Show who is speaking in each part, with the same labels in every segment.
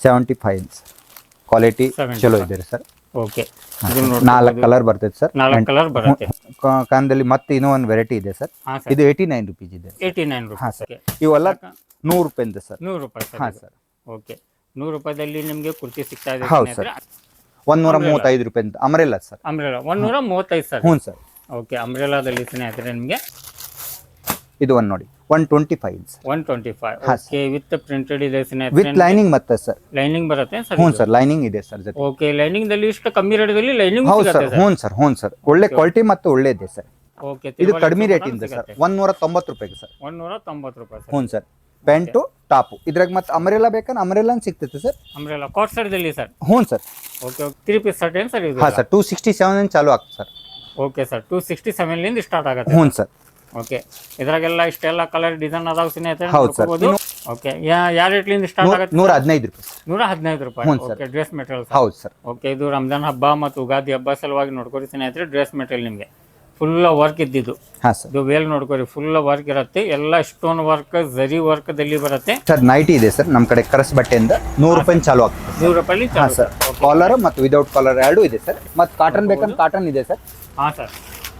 Speaker 1: 75 inch quality ಚಲೋ ಇದೆ sir.
Speaker 2: Okay,
Speaker 1: 4 colour ಬರ್ತೈತೆ ಸರ್.
Speaker 2: 4 ಕಲರ್ ಬರುತ್ತೆ.
Speaker 1: ಕಾಂದಲ್ಲಿ ಮತ್ತೆ ಇನ್ನೂ ಒಂದು ವೆರೈಟಿ ಇದೆ ಸರ್. ಇದು 89 ರುಪೀಸ್ ಇದೆ.
Speaker 2: 89
Speaker 1: ಹಾಂ
Speaker 2: ರೂಪಾಯಿ.
Speaker 1: ಸರ್. ಇವೆಲ್ಲ 100 ರೂಪಾಯಿಂದ ಸರ್.
Speaker 2: 100 ರೂಪಾಯಿ ಸರ್.
Speaker 1: ಹಾಂ ಸರ್.
Speaker 2: ಓಕೆ, 100 ರೂಪಾಯಿದಲ್ಲಿ ನಿಮಗೆ ಕುರ್ತಿ ಸಿಗ್ತಾ ಇದೆ.
Speaker 1: ಹೌದು ಸರ್. 135 ರೂಪಾಯಿ ಅಂತ ಅಮ್ರೆಲ್ಲ ಸರ್.
Speaker 2: Umbrella 135 sir.
Speaker 1: ಹ್ಞೂ ಸರ್.
Speaker 2: ಓಕೆ, ಅಂಬ್ರೆಲಾದಲ್ಲಿ ಸ್ನೇಹಿತರೆ ನಿಮಗೆ
Speaker 1: ಇದು ಒಂದು ನೋಡಿ 125 ಇಂಚ್
Speaker 2: 125. ಓಕೆ, ವಿತ್ ಪ್ರಿಂಟೆಡ್ ಇದೆ ಸ್ನೇಹಿತರೆ.
Speaker 1: ವಿತ್ ಲೈನಿಂಗ್ ಮತ್ತೆ ಸರ್.
Speaker 2: ಲೈನಿಂಗ್ ಬರುತ್ತೆ ಸರ್.
Speaker 1: ಹ್ಞೂ ಸರ್, ಲೈನಿಂಗ್ ಇದೆ ಸರ್ ಜೊತೆ.
Speaker 2: ಓಕೆ, ಲೈನಿಂಗ್ ದಲ್ಲಿ ಇಷ್ಟು ಕಮ್ಮಿ ರೇಟ್ದಲ್ಲಿ ಲೈನಿಂಗ್
Speaker 1: ಹೌದು ಸರ್.
Speaker 2: ಸಿಗುತ್ತೆ.
Speaker 1: ಹ್ಞೂ ಸರ್, ಹ್ಞೂ ಸರ್. ಒಳ್ಳೆ ಕ್ವಾಲಿಟಿ ಮತ್ತು ಒಳ್ಳೆ ಇದೆ ಸರ್.
Speaker 2: ಓಕೆ,
Speaker 1: ಇದು ಕಡಿಮೆ ರೇಟ್ ಇದೆ ಸರ್. 190 ರೂಪಾಯಿಗೆ ಸರ್.
Speaker 2: 190 ರೂಪಾಯಿ ಸರ್.
Speaker 1: ಹ್ಞೂ ಸರ್. ಪ್ಯಾಂಟು ಟಾಪು ಇದ್ರಾಗ ಮತ್ತೆ ಅಮರೆಲ್ಲ ಬೇಕಂದ್ರೆ ಅಮರೆಲ್ಲ ಸಿಗ್ತೈತೆ ಸರ್.
Speaker 2: ಅಂಬ್ರೆಲಾ ಕಾಟ್ ಸೈಡ್ದಲ್ಲಿ ಸರ್.
Speaker 1: ಹ್ಞೂ ಸರ್.
Speaker 2: ಓಕೆ, 3 ಪೀಸ್ ಶರ್ಟ್ ಏನು ಸರ್ ಇದು?
Speaker 1: ಹಾಂ ಸರ್. 267 ಚಾಲು ಆಗ್ತದೆ ಸರ್.
Speaker 2: ಓಕೆ ಸರ್, 267 ಲಿಂದ ಸ್ಟಾರ್ಟ್ ಆಗುತ್ತೆ.
Speaker 1: ಹ್ಞೂ ಸರ್.
Speaker 2: ಓಕೆ, ಇದ್ರಾಗೆಲ್ಲ ಇಷ್ಟೆಲ್ಲ ಕಲರ್ ಡಿಸೈನ್ ಅದಾವ ಸ್ನೇಹಿತರೆ.
Speaker 1: ಹೌದು ಸರ್.
Speaker 2: ಓಕೆ, ಯಾವ ರೇಟ್ಲಿಂದ ಸ್ಟಾರ್ಟ್ ಆಗುತ್ತೆ?
Speaker 1: 115 ರೂಪಾಯಿ ಸರ್.
Speaker 2: 115 ರೂಪಾಯಿ. Okay, dress material.
Speaker 1: ಹೌದು ಸರ್.
Speaker 2: ಓಕೆ, ಇದು ರಂಜಾನ್ ಹಬ್ಬ ಮತ್ತು ಉಗಾದಿ ಹಬ್ಬ ಸಲುವಾಗಿ ನೋಡ್ಕೊರಿ ಸ್ನೇಹಿತರೆ. ಡ್ರೆಸ್ ಮೆಟೀರಿಯಲ್ ನಿಮಗೆ ಫುಲ್ ವರ್ಕ್ ಇದ್ದಿದ್ದು.
Speaker 1: ಹಾಂ ಸರ್.
Speaker 2: ಇದು ವೇಲ್ ನೋಡ್ಕೊರಿ, ಫುಲ್ ವರ್ಕ್ ಇರುತ್ತೆ. ಎಲ್ಲ ಸ್ಟೋನ್ ವರ್ಕ್, ಜರಿ ವರ್ಕ್ ದಲ್ಲಿ ಬರುತ್ತೆ
Speaker 1: ಸರ್. ನೈಟಿ ಇದೆ ಸರ್ ನಮ್ಮ ಕಡೆ. ಕರಸ್ ಬಟ್ಟೆಯಿಂದ 100 ರೂಪಾಯಿ ಚಾಲು ಆಗ್ತದೆ.
Speaker 2: 100 ರೂಪಾಯಿ.
Speaker 1: ಹಾಂ ಸರ್. ಕಾಲರ್ ಮತ್ತು ವಿದೌಟ್ ಕಾಲರ್ ಎರಡೂ ಇದೆ ಸರ್. ಮತ್ತು ಕಾಟನ್ ಬೇಕಂದ್ರೆ ಕಾಟನ್ ಇದೆ ಸರ್.
Speaker 2: ಹಾಂ ಸರ್.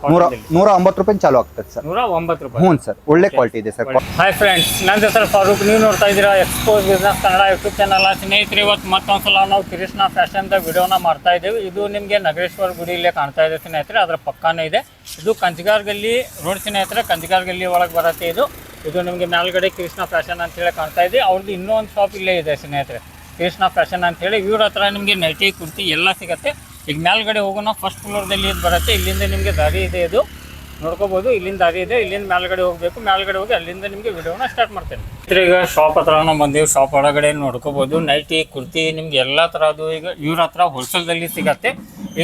Speaker 1: 109 ರೂಪಾಯಿ ಚಾಲು ಆಗ್ತದೆ ಸರ್.
Speaker 2: 109 ರೂಪಾಯಿ.
Speaker 1: ಹ್ಞೂ ಸರ್. ಒಳ್ಳೆ ಕ್ವಾಲಿಟಿ ಇದೆ ಸರ್.
Speaker 2: ಹಾಯ್ ಫ್ರೆಂಡ್ಸ್, ನನ್ನ ಹೆಸರು ಫಾರೂಕ್. ನೀವು ನೋಡ್ತಾ ಇದ್ದೀರಾ expose business Kannada YouTube channel. ಸ್ನೇಹಿತರೆ, ಇವತ್ತು ಮತ್ತೊಂದ್ಸಲ ನಾವು ಕೃಷ್ಣ ಫ್ಯಾಷನ್ದ ವಿಡಿಯೋನ ಮಾಡ್ತಾ ಇದ್ದೇವೆ. ಇದು ನಿಮಗೆ ನಗರೇಶ್ವರ ಗುಡಿ ಇಲ್ಲೇ ಕಾಣ್ತಾ ಇದೆ ಸ್ನೇಹಿತರೆ. ಅದರ ಪಕ್ಕಾನೇ ಇದೆ. ಇದು ಕಂಚಿಗಾರ್ ಗಲ್ಲಿ ರೋಡ್ ಸ್ನೇಹಿತರೆ. ಕಂಚಿಗಾರ್ ಗಲ್ಲಿ ಒಳಗೆ ಬರುತ್ತೆ ಇದು. ಇದು ನಿಮಗೆ ಮೇಲ್ಗಡೆ ಕೃಷ್ಣ ಫ್ಯಾಷನ್ ಅಂತ ಹೇಳಿ ಕಾಣ್ತಾ ಇದೆ. ಅವ್ರದ್ದು ಇನ್ನೊಂದು ಶಾಪ್ ಇಲ್ಲೇ ಇದೆ ಸ್ನೇಹಿತರೆ, ಕೃಷ್ಣ ಫ್ಯಾಷನ್ ಅಂತ ಹೇಳಿ. ಇವ್ರ ಹತ್ರ ನಿಮಗೆ ನೈಟಿ, ಕುರ್ತಿ ಎಲ್ಲ ಸಿಗುತ್ತೆ. ಈಗ ಮೇಲ್ಗಡೆ ಹೋಗೋಣ. ಫಸ್ಟ್ ಫ್ಲೋರ್ದಲ್ಲಿ ಇದು ಬರುತ್ತೆ. ಇಲ್ಲಿಂದ ನಿಮಗೆ ದಾರಿ ಇದೆ, ಇದು ನೋಡ್ಕೋಬಹುದು. ಇಲ್ಲಿಂದ ದಾರಿ ಇದೆ. ಇಲ್ಲಿಂದ ಮೇಲ್ಗಡೆ ಹೋಗಬೇಕು. ಮೇಲ್ಗಡೆ ಹೋಗಿ ಅಲ್ಲಿಂದ ನಿಮಗೆ ವಿಡಿಯೋನ ಸ್ಟಾರ್ಟ್ ಮಾಡ್ತೇನೆ. ಈಗ ಶಾಪ್ ಹತ್ರ ನಾವು ಬಂದೀವಿ. ಶಾಪ್ ಒಳಗಡೆ ನೋಡ್ಕೋಬಹುದು ನೈಟಿ, ಕುರ್ತಿ ನಿಮ್ಗೆ ಎಲ್ಲ ಥರದ್ದು ಈಗ ಇವ್ರ ಹತ್ರ ಹೋಲ್ಸೇಲ್ದಲ್ಲಿ ಸಿಗತ್ತೆ.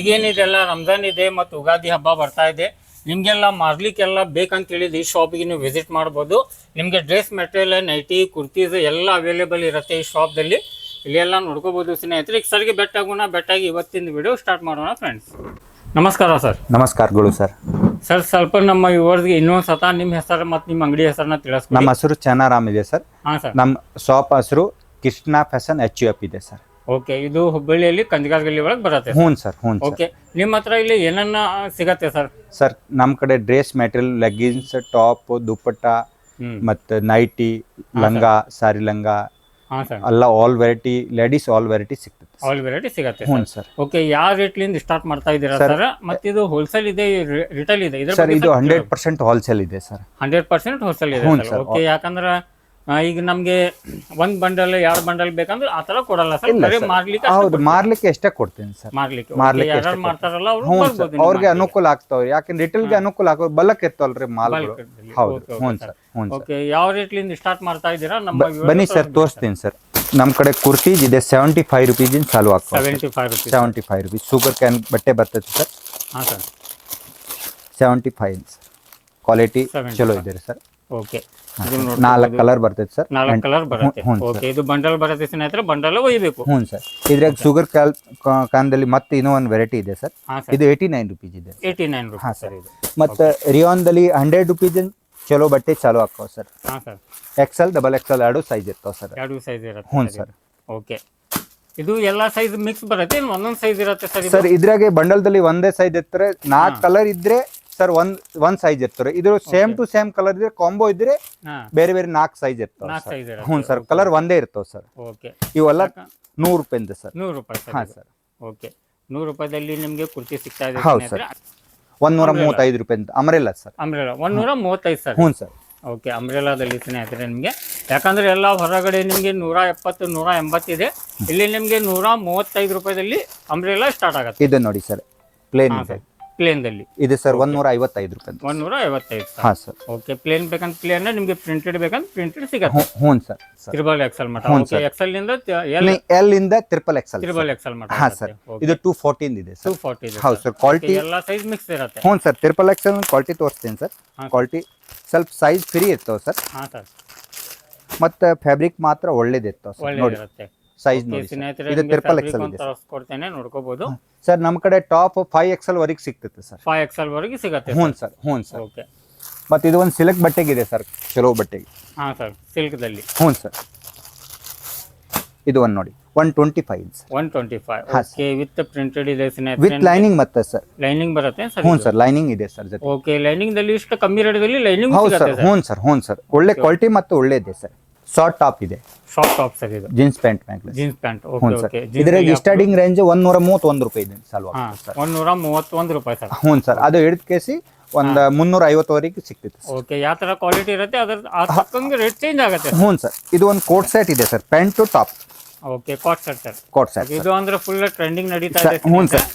Speaker 2: ಈಗೇನಿದೆಲ್ಲ ರಂಜಾನ್ ಇದೆ ಮತ್ತು ಉಗಾದಿ ಹಬ್ಬ ಬರ್ತಾ ಇದೆ. ನಿಮಗೆಲ್ಲ ಮಾರ್ಲಿಕ್ಕೆಲ್ಲ ಬೇಕಂತ ಹೇಳಿದ್ರೆ ಈ ಶಾಪಿಗೆ ನೀವು ವಿಸಿಟ್ ಮಾಡ್ಬೋದು. ನಿಮಗೆ ಡ್ರೆಸ್ ಮೆಟೀರಿಯಲ್, ನೈಟಿ, ಕುರ್ತೀಸ್ ಎಲ್ಲ ಅವೈಲೇಬಲ್ ಇರುತ್ತೆ ಈ ಶಾಪ್ದಲ್ಲಿ. ಇಲ್ಲೆಲ್ಲ ನೋಡ್ಕೋಬಹುದು ಸ್ನೇಹಿತರೆ. ಈಗ ಸರ್ಗೆ ಬೆಟ್ಟಾಗಿ ಇವತ್ತಿನ ವಿಡಿಯೋ ಸ್ಟಾರ್ಟ್ ಮಾಡೋಣ ಫ್ರೆಂಡ್ಸ್. ನಮಸ್ಕಾರ ಸರ್.
Speaker 1: ನಮಸ್ಕಾರಗಳು ಸರ್.
Speaker 2: ಸರ್, ಸ್ವಲ್ಪ ನಮ್ಮ ವ್ಯೂವರ್ಸ್ಗೆ ಇನ್ನೊಂದು ಸತ ನಿಮ್ಮ ಹೆಸರು ಮತ್ತು ನಿಮ್ಮ ಅಂಗಡಿ ಹೆಸರನ್ನ ತಿಳಿಸ್ಕೊಡಿ.
Speaker 1: ನಮ್ಮ ಹೆಸರು ಚನ್ನಾರಾಮ್ ಇದೆ ಸರ್.
Speaker 2: ಹಾಂ ಸರ್.
Speaker 1: ನಮ್ಮ ಶಾಪ್ ಹೆಸರು ಕೃಷ್ಣ ಫ್ಯಾಷನ್ HUF ಇದೆ ಸರ್.
Speaker 2: ಓಕೆ, ಇದು ಹುಬ್ಬಳ್ಳಿಯಲ್ಲಿ ಕಂಚಿಗಾರ್ ಗಲ್ಲಿ ಒಳಗೆ ಬರುತ್ತೆ.
Speaker 1: ಹ್ಞೂ ಸರ್. ಹ್ಞೂ.
Speaker 2: ಓಕೆ, ನಿಮ್ಮ ಹತ್ರ ಇಲ್ಲಿ ಏನನ್ನ ಸಿಗತ್ತೆ ಸರ್?
Speaker 1: ಸರ್, ನಮ್ಮ ಕಡೆ ಡ್ರೆಸ್ ಮೆಟೀರಿಯಲ್, ಲೆಗ್ಗಿನ್ಸ್, ಟಾಪ್, ದುಪ್ಪಟ್ಟ ಮತ್ತು ನೈಟಿ, ಲಂಗ, ಸಾರಿ ಲಂಗ
Speaker 2: ಹಾಂ ಸರ್,
Speaker 1: ಎಲ್ಲ all variety, ladies all variety ಸಿಗ್ತದೆ.
Speaker 2: ಆಲ್ ವೆರೈಟಿ ಸಿಗತ್ತೆ.
Speaker 1: ಹ್ಞೂ ಸರ್.
Speaker 2: ಓಕೆ, ಯಾವ ರೇಟ್ಲಿಂದ ಸ್ಟಾರ್ಟ್ ಮಾಡ್ತಾ ಇದ್ದೀರಾ ಸರ್? ಮತ್ತೆ ಇದು ಹೋಲ್ಸೇಲ್ ಇದೆ, ರಿಟೇಲ್ ಇದೆ?
Speaker 1: ಸರ್, ಇದು 100% ಹೋಲ್ಸೇಲ್ ಇದೆ ಸರ್.
Speaker 2: 100% ಹೋಲ್ಸೇಲ್ ಇದೆ. ಓಕೆ, ಯಾಕಂದ್ರೆ ಈಗ ನಮಗೆ ಒಂದು ಬಂಡಲ್ 2 ಬಂಡಲ್ ಬೇಕಂದ್ರೆ ಆ ಥರ ಕೊಡಲ್ಲ ಸರ್. ಮಾರ್ಲಿಕ್ಕೆ
Speaker 1: ಹೌದು, ಮಾರ್ಲಿಕ್ಕೆ ಎಷ್ಟೇ ಕೊಡ್ತೀನಿ ಸರ್.
Speaker 2: ಮಾರ್ಲಿಕ್ಕೆ ಯಾರು ಮಾಡ್ತಾರಲ್ಲ
Speaker 1: ಅವ್ರಿಗೆ ಅನುಕೂಲ ಆಗ್ತಾವ್ರಿ. ಯಾಕಂದ್ರೆ ರಿಟೇಲ್ಗೆ ಅನುಕೂಲ ಆಗೋ ಬಲ್ಲಕ್ ಇರ್ತವಲ್ರಿ ಮಾಲ್ಗಳು. ಹೌದು. ಹ್ಞೂ ಸರ್. ಹ್ಞೂ.
Speaker 2: ಓಕೆ, ಯಾವ ರೇಟ್ಲಿಂದ ಸ್ಟಾರ್ಟ್ ಮಾಡ್ತಾ ಇದ್ದೀರಾ? ನಮ್ಮ
Speaker 1: ಬನ್ನಿ ಸರ್, ತೋರಿಸ್ತೀನಿ ಸರ್. ನಮ್ಮ ಕಡೆ ಕುರ್ತೀಸ್ ಇದೆ 75 ರೂಪೀಸಿಂದ ಚಾಲು ಆಗ್ತದೆ. 75 ರೂಪೀಸ್. ಸೂಪರ್ ಕ್ಯಾನ್ ಬಟ್ಟೆ ಬರ್ತದೆ ಸರ್.
Speaker 2: ಹಾಂ ಸರ್.
Speaker 1: 75 ಇಂಚ್ ಕ್ವಾಲಿಟಿ ಚಲೋ ಇದೆ ಸರ್.
Speaker 2: ಓಕೆ,
Speaker 1: 4 ಕಲರ್ ಬರ್ತೈತೆ ಸರ್.
Speaker 2: 4 ಕಲರ್ ಬರುತ್ತೆ. ಓಕೆ, ಇದು ಬಂಡಲ್ ಬರುತ್ತೆ ಸ್ನೇಹಿತರೆ. ಬಂಡಲ್ ಒಯ್ಯಬೇಕು.
Speaker 1: ಹ್ಞೂ ಸರ್. ಇದ್ರಾಗ ಶುಗರ್ ಕಾನ್ದಲ್ಲಿ ಮತ್ತೆ ಇನ್ನೂ ಒಂದು ವೆರೈಟಿ ಇದೆ ಸರ್. ಇದು 89 ರೂಪೀಸ್ ಇದೆ.
Speaker 2: 89 ರೂಪಾಯಿ. ಹಾಂ ಸರ್. ಇದು
Speaker 1: ಮತ್ತು ರಿಯಾನ್ದಲ್ಲಿ 100 ರೂಪೀಸಿಂದ ಚಲೋ ಬಟ್ಟೆ ಚಾಲು ಆಗ್ತಾವೆ ಸರ್.
Speaker 2: ಹಾಂ ಸರ್.
Speaker 1: XL, XXL ಎರಡು ಸೈಜ್ ಇರ್ತಾವೆ ಸರ್.
Speaker 2: 2 ಸೈಜ್ ಇರುತ್ತೆ.
Speaker 1: ಹ್ಞೂ ಸರ್.
Speaker 2: ಓಕೆ, ಇದು ಎಲ್ಲ ಸೈಜ್ ಮಿಕ್ಸ್ ಬರುತ್ತೆ, ಒಂದೊಂದು ಸೈಜ್ ಇರುತ್ತೆ ಸರ್?
Speaker 1: ಸರ್, ಇದ್ರಾಗೆ ಬಂಡಲ್ದಲ್ಲಿ ಒಂದೇ ಸೈಜ್ ಇರ್ತಾರೆ. 4 ಕಲರ್ ಇದ್ರೆ ಸರ್ ಒಂದ್ ಸೈಜ್ ಇರ್ತಾರೆ. ಇದು ಸೇಮ್ ಟು ಸೇಮ್ ಕಲರ್ ಇದ್ರೆ, ಕಾಂಬೋ ಇದ್ರೆ ಬೇರೆ ಬೇರೆ 4 ಸೈಜ್ ಇರ್ತಾವೆ. ಹ್ಞೂ ಸರ್. ಕಲರ್ ಒಂದೇ ಇರ್ತಾವೆ ಸರ್.
Speaker 2: ಓಕೆ,
Speaker 1: ಇವೆಲ್ಲ 100 ರೂಪಾಯಿಂದ ಸರ್.
Speaker 2: 100 ರೂಪಾಯಿ.
Speaker 1: ಹಾಂ ಸರ್.
Speaker 2: ಓಕೆ, 100 ರೂಪಾಯಿದಲ್ಲಿ ನಿಮಗೆ ಕುರ್ತಿ ಸಿಗ್ತಾ ಇದೆ.
Speaker 1: ಹೌದು ಸರ್. 135 ರೂಪಾಯಿ ಅಂತ ಅಮ್ರೆಲ್ಲ ಸರ್.
Speaker 2: Umbrella 135 sir.
Speaker 1: ಹ್ಞೂ ಸರ್.
Speaker 2: ಓಕೆ, ಅಂಬ್ರೆಲಾದಲ್ಲಿ ಸ್ನೇಹಿತರೆ ನಿಮಗೆ, ಯಾಕಂದ್ರೆ ಎಲ್ಲ ಹೊರಗಡೆ ನಿಮಗೆ 170, 180 ಇದೆ. ಇಲ್ಲಿ ನಿಮಗೆ 135 ರೂಪಾಯಿದಲ್ಲಿ ಅಂಬ್ರೆಲಾ ಸ್ಟಾರ್ಟ್ ಆಗುತ್ತೆ.
Speaker 1: ಇದು ನೋಡಿ ಸರ್, ಪ್ಲೇನ್ ಇದೆ.
Speaker 2: ಪ್ಲೇನ್ದಲ್ಲಿ
Speaker 1: ಇದೆ ಸರ್ 155 ರೂಪಾಯಿ.
Speaker 2: 155.
Speaker 1: ಹಾಂ ಸರ್.
Speaker 2: ಓಕೆ, ಪ್ಲೇನ್ ಬೇಕಂತ ಪ್ಲೇನ್, ನಿಮಗೆ ಪ್ರಿಂಟೆಡ್ ಬೇಕಂತ ಪ್ರಿಂಟೆಡ್ ಸಿಗುತ್ತೆ.
Speaker 1: ಹ್ಞೂ ಸರ್.
Speaker 2: XXL ಮಟ್ಟ. ಓಕೆ, XL ಇಂದ
Speaker 1: L ಇಂದ XXL.
Speaker 2: XXL ಮಟ್ಟ.
Speaker 1: ಹಾಂ ಸರ್. ಇದು 214 ಇದೆ ಸರ್.
Speaker 2: 240 ಇದೆ.
Speaker 1: ಹೌದು ಸರ್. ಕ್ವಾಲಿಟಿ
Speaker 2: ಎಲ್ಲ ಸೈಜ್ ಮಿಕ್ಸ್ ಇರುತ್ತೆ.
Speaker 1: ಹ್ಞೂ ಸರ್. XXL ಕ್ವಾಲಿಟಿ ತೋರಿಸ್ತೀನಿ ಸರ್. ಕ್ವಾಲಿಟಿ ಸ್ವಲ್ಪ ಸೈಜ್ ಫ್ರೀ ಇರ್ತಾವೆ ಸರ್.
Speaker 2: ಹಾಂ ಸರ್.
Speaker 1: ಮತ್ತು ಫ್ಯಾಬ್ರಿಕ್ ಮಾತ್ರ ಒಳ್ಳೇದಿರ್ತಾವೆ ಸರ್. ನೋಡಿ ಸೈಜ್ ನೋಡಿ. ಇದು XXL ಇದೆ
Speaker 2: ಕೊಡ್ತೇನೆ, ನೋಡ್ಕೋಬಹುದು
Speaker 1: ಸರ್. ನಮ್ಮ ಕಡೆ ಟಾಪ್ 5XL ವರೆಗೆ ಸಿಗ್ತೈತೆ ಸರ್.
Speaker 2: 5XL ವರೆಗೆ ಸಿಗುತ್ತೆ.
Speaker 1: ಹ್ಞೂ ಸರ್. ಹ್ಞೂ ಸರ್.
Speaker 2: ಓಕೆ,
Speaker 1: ಮತ್ತು ಇದು ಒಂದು ಸಿಲ್ಕ್ ಬಟ್ಟೆಗಿದೆ ಸರ್, ಚಲೋ ಬಟ್ಟೆಗೆ.
Speaker 2: ಹಾಂ ಸರ್. ಸಿಲ್ಕ್ದಲ್ಲಿ.
Speaker 1: ಹ್ಞೂ ಸರ್. ಇದು ಒಂದು ನೋಡಿ 125 ಸರ್
Speaker 2: 125 ಓಕೆ ವಿತ್ ಪ್ರಿಂಟೆಡ್ ಇದೆ
Speaker 1: ವಿತ್ ಲೈನಿಂಗ್ ಮತ್ತೆ ಸರ್
Speaker 2: ಲೈನಿಂಗ್ ಬರುತ್ತೆ ಸರ್
Speaker 1: ಹ್ಞೂ ಸರ್ ಲೈನಿಂಗ್ ಇದೆ ಸರ್ ಜೊತೆ
Speaker 2: ಓಕೆ ಲೈನಿಂಗ್ ದಲ್ಲಿ ಇಷ್ಟು ಕಮ್ಮಿ ರೇಟ್ದಲ್ಲಿ ಲೈನಿಂಗ್
Speaker 1: ಹೌದು ಸರ್
Speaker 2: ಸಿಗುತ್ತೆ
Speaker 1: ಹ್ಞೂ ಸರ್ ಒಳ್ಳೆ ಕ್ವಾಲಿಟಿ ಮತ್ತು ಒಳ್ಳೆ ಇದೆ ಸರ್ ಶಾರ್ಟ್ ಟಾಪ್ ಇದೆ
Speaker 2: ಶಾರ್ಟ್ ಟಾಪ್ ಸರ್ ಇದು
Speaker 1: ಜೀನ್ಸ್ ಪ್ಯಾಂಟ್ ಮ್ಯಾಗ್ಲಿ
Speaker 2: ಜೀನ್ಸ್ ಪ್ಯಾಂಟ್
Speaker 1: ಹ್ಞೂ
Speaker 2: ಓಕೆ
Speaker 1: ಸರ್
Speaker 2: ಓಕೆ
Speaker 1: ಇದ್ರಾಗ ಸ್ಟಾರ್ಟಿಂಗ್ ರೇಂಜ್ 131 ರೂಪಾಯಿ ಇದೆ ಸಲ್ವಾರ್ ಸರ್
Speaker 2: 131 ರೂಪಾಯಿ ಸರ್
Speaker 1: ಹ್ಞೂ ಸರ್ ಅದು ಹಿಡಿದ ಕೇಸಿ ಒಂದು 350 ವರೆಗೆ ಸಿಗ್ತೈತೆ ಸರ್
Speaker 2: ಓಕೆ ಯಾವ ತರ ಕ್ವಾಲಿಟಿ ಇರುತ್ತೆ ಅದ್ರ ಆ ತಕ್ಕಂಗೆ ರೇಟ್ ಚೇಂಜ್ ಆಗುತ್ತೆ
Speaker 1: ಹ್ಞೂ ಸರ್ ಇದು ಒಂದು ಕೋಟ್ ಸೆಟ್ ಇದೆ sir pant to top
Speaker 2: okay coat set sir
Speaker 1: coat set
Speaker 2: ಇದು ಅಂದ್ರೆ ಫುಲ್ ಟ್ರೆಂಡಿಂಗ್ ನಡೀತಾ ಇದೆ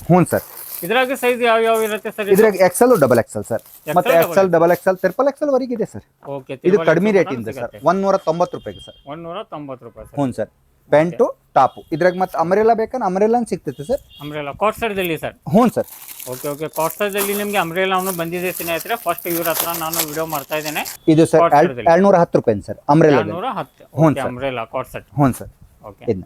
Speaker 1: ಹ್ಞೂ ಸರ್
Speaker 2: ಇದ್ರಾಗ ಸೈಜ್ ಯಾವ ಯಾವ ಇರುತ್ತೆ ಸರ್
Speaker 1: ಇದ್ರಾಗ ಎಕ್ಸೆಲ್ ಡಬಲ್ ಎಕ್ಸೆಲ್ ಸರ್ ಮತ್ತೆ XL double XL triple Excel ವರೆಗೆ ಇದೆ ಸರ್
Speaker 2: ಓಕೆ
Speaker 1: ಇದು ಕಡಿಮೆ ರೇಟ್ ಇದೆ ಸರ್ 190 ರೂಪಾಯಿಗೆ ಸರ್
Speaker 2: 190 ರೂಪಾಯಿ ಸರ್
Speaker 1: ಹ್ಞೂ ಸರ್ ಪ್ಯಾಂಟು ಟಾಪು ಇದ್ರಾಗ ಮತ್ತೆ ಅಮರೆಲ್ಲ ಬೇಕಂದ್ರೆ ಅಮರೆಲ್ಲ ಸಿಗ್ತೈತೆ ಸರ್
Speaker 2: ಅಂಬ್ರೆಲಾ ಕಾಟ್ ಸೈಡ್ದಲ್ಲಿ ಸರ್
Speaker 1: ಹ್ಞೂ ಸರ್
Speaker 2: ಓಕೆ ಓಕೆ ಕಾಟ್ ಸೈಡ್ದಲ್ಲಿ ನಿಮಗೆ ಅಂಬ್ರೆಲಾ ಅವನು ಬಂದಿದೆ ಸ್ನೇಹಿತರೆ ಫಸ್ಟ್ ಇವ್ರ ಹತ್ರ ನಾನು ವಿಡಿಯೋ ಮಾಡ್ತಾ ಇದ್ದೇನೆ
Speaker 1: ಇದು ಸರ್ 210 ರೂಪಾಯಿ ಸರ್ ಅಮರೆಲ್ಲ
Speaker 2: 210 ಅಂಬ್ರೆಲಾ ಕಾಟ್ ಸೆಟ್
Speaker 1: ಹ್ಞೂ ಸರ್
Speaker 2: ಓಕೆ
Speaker 1: ಇದನ್ನ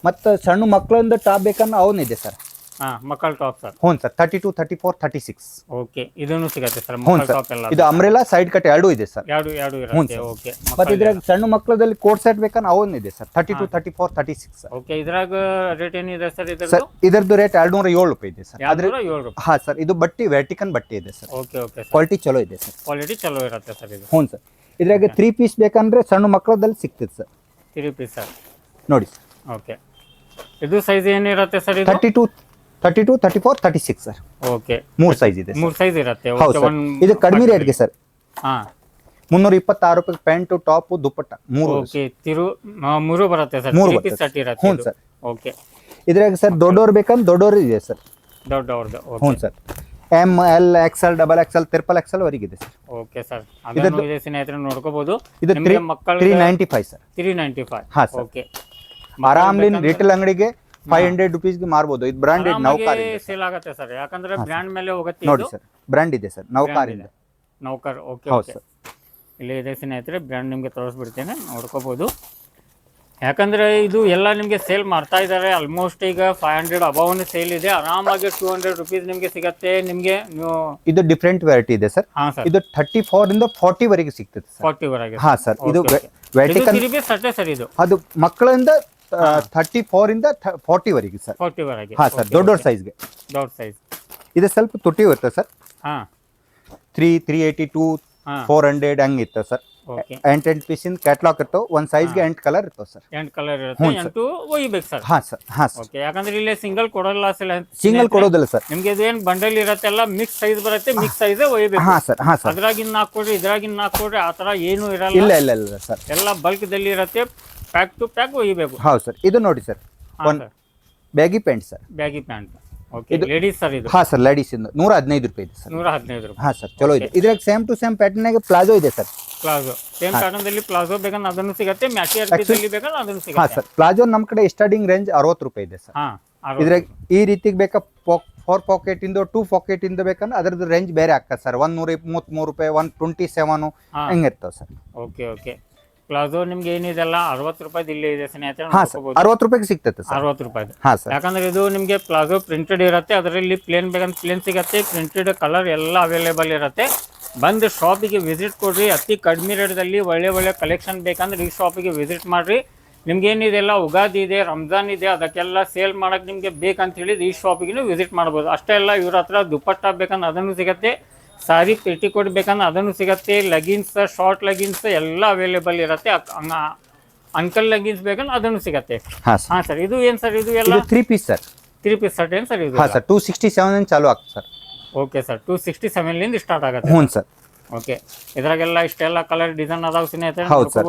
Speaker 1: ಮತ್ತು ಸಣ್ಣ ಮಕ್ಕಳಿಂದ ಟಾಪ್ ಬೇಕನ್ನ ಅವನಿದೆ ಸರ್
Speaker 2: ಹಾ ಮಕ್ಕಳ ಟಾಪ್ ಸರ್
Speaker 1: ಹ್ಞೂ ಸರ್ 32 34 36
Speaker 2: ಓಕೆ ಇದನ್ನು ಸಿಗುತ್ತೆ ಸರ್
Speaker 1: ಹ್ಞೂ
Speaker 2: ಮಕ್ಕಳ
Speaker 1: ಸರ್
Speaker 2: ಟಾಪ್ ಎಲ್ಲ
Speaker 1: ಇದು ಅಮ್ರೆಲಾ ಸೈಡ್ ಕಟ್ ಎರಡೂ ಇದೆ ಸರ್
Speaker 2: ಎರಡು ಇರುತ್ತೆ ಓಕೆ
Speaker 1: ಮತ್ತೆ ಇದ್ರಾಗ ಸಣ್ಣ ಮಕ್ಕಳದಲ್ಲಿ ಕೋಟ್ ಸೆಟ್ ಬೇಕನ್ನ ಅವನಿದೆ ಸರ್ 32 34 36 ಸರ್
Speaker 2: ಓಕೆ ಇದ್ರಾಗ ರೇಟ್ ಏನಿದೆ ಸರ್
Speaker 1: ಸರ್
Speaker 2: ಇದ್ರದ್ದು
Speaker 1: ಇದರದ್ದು ರೇಟ್ 207 ರೂಪಾಯಿ ಇದೆ ಸರ್ ಆದ್ರೆ
Speaker 2: 207 ರೂಪಾಯಿ
Speaker 1: ಹಾ ಸರ್ ಇದು ಬಟ್ಟಿ ವ್ಯಾಟಿಕನ್ ಬಟ್ಟೆ ಇದೆ sir
Speaker 2: okay okay sir
Speaker 1: quality ಚಲೋ ಇದೆ ಸರ್
Speaker 2: ಕ್ವಾಲಿಟಿ ಚಲೋ ಇರುತ್ತೆ ಸರ್ ಇದು
Speaker 1: ಹ್ಞೂ ಸರ್ ಇದ್ರಾಗ 3 ಪೀಸ್ ಬೇಕಂದ್ರೆ ಸಣ್ಣ ಮಕ್ಕಳದಲ್ಲಿ ಸಿಗ್ತದೆ ಸರ್
Speaker 2: 3 ಪೀಸ್ ಸರ್
Speaker 1: ನೋಡಿ ಸರ್
Speaker 2: ಓಕೆ ಇದು ಸೈಜ್ ಏನಿರುತ್ತೆ ಸರ್ ಇದು
Speaker 1: 32 34 36 ಸರ್
Speaker 2: ಓಕೆ
Speaker 1: 3 ಸೈಜ್ ಇದೆ
Speaker 2: ಮೂರು ಸೈಜ್ ಇರುತ್ತೆ
Speaker 1: ಹೌದು ಸರ್ ಇದು ಕಡಿಮೆ ರೇಟ್ಗೆ ಸರ್
Speaker 2: ಹಾ
Speaker 1: 326 ರೂಪಾಯಿ ಪ್ಯಾಂಟು ಟಾಪು ದುಪ್ಪಟ್ಟ ಮೂರು
Speaker 2: ಓಕೆ ಮೂರು ಬರುತ್ತೆ ಸರ್
Speaker 1: ಮೂರು
Speaker 2: 3 ಪೀಸ್ ಸೆಟ್ ಇರುತ್ತೆ
Speaker 1: ಹ್ಞೂ ಸರ್
Speaker 2: ಓಕೆ
Speaker 1: ಇದ್ರಾಗ ಸರ್ ದೊಡ್ಡವ್ರು ಬೇಕಂದ್ರೆ ದೊಡ್ಡವ್ರು ಇದೆ ಸರ್
Speaker 2: ದೊಡ್ಡವ್ರದ್ದು
Speaker 1: ಹ್ಞೂ sir M L XL double XL triple Excel ವರೆಗೆ ಇದೆ ಸರ್
Speaker 2: ಓಕೆ ಸರ್ ಅದನ್ನು ಇದೆ ಸ್ನೇಹಿತರೆ ನೋಡ್ಕೋಬಹುದು
Speaker 1: ಇದು
Speaker 2: ನಿಮಗೆ ಮಕ್ಕಳಿಗೆ
Speaker 1: 395 ಸರ್
Speaker 2: 395
Speaker 1: ಹಾ ಸರ್
Speaker 2: ಓಕೆ
Speaker 1: ಆರಾಮ್ಲಿ ರಿಟೇಲ್ ಅಂಗಡಿಗೆ 500 ರುಪೀಸ್ಗೆ ಮಾರ್ಬೋದು ಇದು ಬ್ರಾಂಡೆಡ್ ನೌಕಾರ್ ಇದೆ
Speaker 2: ಸೇಲ್ ಆಗುತ್ತೆ ಸರ್ ಯಾಕಂದ್ರೆ ಬ್ರ್ಯಾಂಡ್ ಮೇಲೆ ಹೋಗುತ್ತೆ
Speaker 1: ನೋಡಿ ಸರ್ ಬ್ರ್ಯಾಂಡ್ ಇದೆ ಸರ್ ನೌಕಾರ್ ಇದೆ
Speaker 2: ನೌಕರ್ ಓಕೆ
Speaker 1: ಹೌದು
Speaker 2: ಓಕೆ
Speaker 1: ಸರ್
Speaker 2: ಇಲ್ಲಿ ಇದೆ ಸ್ನೇಹಿತರೆ ಬ್ರ್ಯಾಂಡ್ ನಿಮಗೆ ತೋರಿಸ್ಬಿಡ್ತೇನೆ ನೋಡ್ಕೋಬಹುದು ಯಾಕಂದ್ರೆ ಇದು ಎಲ್ಲ ನಿಮಗೆ ಸೇಲ್ ಮಾಡ್ತಾ ಇದ್ದಾರೆ ಆಲ್ಮೋಸ್ಟ್ ಈಗ 500 ಅಬೌವ್ ಸೇಲ್ ಇದೆ ಆರಾಮಾಗಿ 200 ರುಪೀಸ್ ನಿಮಗೆ ಸಿಗತ್ತೆ ನಿಮಗೆ ನೀವು
Speaker 1: ಇದು ಡಿಫರೆಂಟ್ ವೆರೈಟಿ ಇದೆ ಸರ್
Speaker 2: ಹಾ ಸರ್
Speaker 1: ಇದು 34 ಇಂದ 40 ವರೆಗೆ ಸಿಗ್ತದೆ ಸರ್
Speaker 2: 40 ವರೆಗೆ
Speaker 1: ಹಾ ಸರ್ ಇದು ವ್ಯಾಟಿಕನ್
Speaker 2: ಸರ್ ಇದು
Speaker 1: ಅದು ಮಕ್ಕಳಿಂದ 34 ಇಂದ 40 ವರೆಗೆ ಸರ್
Speaker 2: 40 ವರೆಗೆ
Speaker 1: ಹಾ ಸರ್ ದೊಡ್ಡ ಸೈಜ್ಗೆ
Speaker 2: ದೊಡ್ಡ ಸೈಜ್
Speaker 1: ಇದು ಸ್ವಲ್ಪ ತುಟಿ ಇರುತ್ತೆ ಸರ್
Speaker 2: ಹಾ
Speaker 1: 382
Speaker 2: ಹಾ
Speaker 1: 400 ಹಂಗಿತ್ತು ಸರ್
Speaker 2: ಓಕೆ
Speaker 1: 8 ಪೀಸಿನ ಕ್ಯಾಟ್ಲಾಗ್ ಇರ್ತಾವೆ ಒಂದು ಸೈಜ್ಗೆ 8 ಕಲರ್ ಇರ್ತಾವೆ ಸರ್
Speaker 2: 8 ಕಲರ್ ಇರುತ್ತೆ 8 ಒಯ್ಬೇಕು ಸರ್
Speaker 1: ಹಾ ಸರ್ ಹಾ ಸರ್
Speaker 2: ಓಕೆ ಯಾಕಂದ್ರೆ ಇಲ್ಲಿ ಸಿಂಗಲ್ ಕೊಡಲ್ಲ
Speaker 1: ಸಿಂಗಲ್ ಕೊಡೋದಿಲ್ಲ ಸರ್
Speaker 2: ನಿಮ್ಗೆ ಇದು ಏನು ಬಂಡಲ್ ಇರತ್ತೆಲ್ಲ ಮಿಕ್ಸ್ ಸೈಜ್ ಬರುತ್ತೆ ಮಿಕ್ಸ್ ಸೈಜ್ ಒಯ್ಬೇಕು
Speaker 1: ಹಾ ಸರ್ ಹಾ ಸರ್
Speaker 2: ಅದ್ರಾಗಿನ್ 4 ಕೊಡ್ರಿ ಇದ್ರಾಗಿನ್ 4 ಕೊಡ್ರಿ ಆ ತರ ಏನು ಇರಲ್ಲ
Speaker 1: ಇಲ್ಲ ಇಲ್ಲ ಇಲ್ಲ ಸರ್
Speaker 2: ಎಲ್ಲ ಬಲ್ಕ್ ದಲ್ಲಿ ಇರುತ್ತೆ ಪ್ಯಾಕ್ ಟು ಪ್ಯಾಕ್ ಒಯ್ಬೇಕು
Speaker 1: ಹೌದು ಸರ್ ಇದು ನೋಡಿ ಸರ್ ಒಂದು baggy pant sir
Speaker 2: baggy pant okay ladies sir ಇದು
Speaker 1: ಹಾ ಸರ್ ಲೇಡೀಸ್ ಇಂದ 115 ರೂಪಾಯಿ ಇದೆ ಸರ್
Speaker 2: 115 ರೂಪಾಯಿ
Speaker 1: ಹಾ ಸರ್ ಚಲೋ ಇದೆ ಇದ್ರಾಗ same to same pattern palazzo ಇದೆ ಸರ್
Speaker 2: ಪ್ಲಾಜೋ ಸೇಮ್ ಪ್ಯಾಟರ್ನ್ ದಲ್ಲಿ ಪ್ಲಾಜೋ ಬೇಕಂದ್ರೆ ಅದನ್ನು ಸಿಗುತ್ತೆ ಮ್ಯಾಚಿ ಅರ್ಬಿದಲ್ಲಿ ಬೇಕಂದ್ರೆ ಅದನ್ನು
Speaker 1: ಹಾ
Speaker 2: ಸಿಗುತ್ತೆ
Speaker 1: ಸರ್ ಪ್ಲಾಜೋ ನಮ್ಮ ಕಡೆ ಸ್ಟಾರ್ಟಿಂಗ್ ರೇಂಜ್ 60 ರೂಪಾಯಿ ಇದೆ ಸರ್
Speaker 2: ಹಾ
Speaker 1: ಇದ್ರಾಗ ಈ ರೀತಿಗೆ ಬೇಕಾ 4 ಪಾಕೆಟ್ ಇಂದ 2 ಪಾಕೆಟ್ ಇಂದ ಬೇಕಂದ್ರೆ ಅದ್ರದ್ದು ರೇಂಜ್ ಬೇರೆ ಆಗ್ತದೆ ಸರ್ 123 ರೂಪಾಯಿ 127 ಹೆಂಗಿರ್ತಾವೆ ಸರ್
Speaker 2: ಓಕೆ ಓಕೆ ಪ್ಲಾಜೋ ನಿಮ್ಗೆ ಏನಿದೆಲ್ಲ 60 ರೂಪಾಯಿ ಇಲ್ಲಿ ಇದೆ ಸ್ನೇಹಿತರೆ
Speaker 1: ಹಾ ಸರ್ 60 ರೂಪಾಯಿಗೆ ಸಿಗ್ತದೆ ಸರ್
Speaker 2: 60 ರೂಪಾಯಿ
Speaker 1: ಹಾ ಸರ್
Speaker 2: ಯಾಕಂದ್ರೆ ಇದು ನಿಮಗೆ ಪ್ಲಾಜೋ ಪ್ರಿಂಟೆಡ್ ಇರುತ್ತೆ ಅದರಲ್ಲಿ ಪ್ಲೇನ್ ಬೇಕಂದ್ರೆ ಪ್ಲೇನ್ ಸಿಗುತ್ತೆ ಪ್ರಿಂಟೆಡ್ ಕಲರ್ ಎಲ್ಲ ಅವೈಲೇಬಲ್ ಇರುತ್ತೆ ಬಂದು ಶಾಪಿಗೆ ವಿಸಿಟ್ ಕೊಡ್ರಿ ಅತಿ ಕಡಿಮೆ ರೇಟ್ದಲ್ಲಿ ಒಳ್ಳೆ ಕಲೆಕ್ಷನ್ ಬೇಕಂದ್ರೆ ಈ ಶಾಪಿಗೆ ವಿಸಿಟ್ ಮಾಡ್ರಿ ನಿಮ್ಗೆ ಏನಿದೆಲ್ಲ ಉಗಾದಿ ಇದೆ ರಂಜಾನ್ ಇದೆ ಅದಕ್ಕೆಲ್ಲ ಸೇಲ್ ಮಾಡಕ್ಕೆ ನಿಮಗೆ ಬೇಕಂತ ಹೇಳಿದ್ರೆ ಈ ಶಾಪಿಗೆ ವಿಸಿಟ್ ಮಾಡ್ಬೋದು ಅಷ್ಟೇ ಅಲ್ಲ ಇವ್ರ ಹತ್ರ ದುಪ್ಪಟ್ಟ ಬೇಕಂದ್ರೆ ಅದನ್ನು ಸಿಗುತ್ತೆ ಸಾರಿ ಪೆಟಿಕೋಟ್ ಬೇಕಂದ್ರೆ ಅದನ್ನು ಸಿಗುತ್ತೆ ಲಗಿನ್ಸ್ ಶಾರ್ಟ್ ಲಗಿನ್ಸ್ ಎಲ್ಲ ಅವೈಲೇಬಲ್ ಇರುತ್ತೆ ಅಂಕಲ್ ಲಗಿನ್ಸ್ ಬೇಕಂದ್ರೆ ಅದನ್ನು ಸಿಗುತ್ತೆ
Speaker 1: ಹಾ
Speaker 2: ಹಾ ಸರ್ ಇದು ಏನು ಸರ್ ಇದು ಎಲ್ಲ
Speaker 1: 3 ಪೀಸ್ ಸರ್
Speaker 2: 3 ಪೀಸ್ ಶರ್ಟ್ ಏನು ಸರ್ ಇದು
Speaker 1: ಹಾ ಸರ್ 267 ಇಂದ ಚಾಲು ಆಗ್ತದೆ ಸರ್
Speaker 2: ಓಕೆ ಸರ್ 267 ಲಿಂದ ಸ್ಟಾರ್ಟ್ ಆಗುತ್ತೆ
Speaker 1: ಹ್ಞೂ ಸರ್
Speaker 2: ಓಕೆ ಇದ್ರಾಗೆಲ್ಲ ಇಷ್ಟೆಲ್ಲ ಕಲರ್ ಡಿಸೈನ್ ಅದಾವ ಸ್ನೇಹಿತರೆ
Speaker 1: ಹೌದು ಸರ್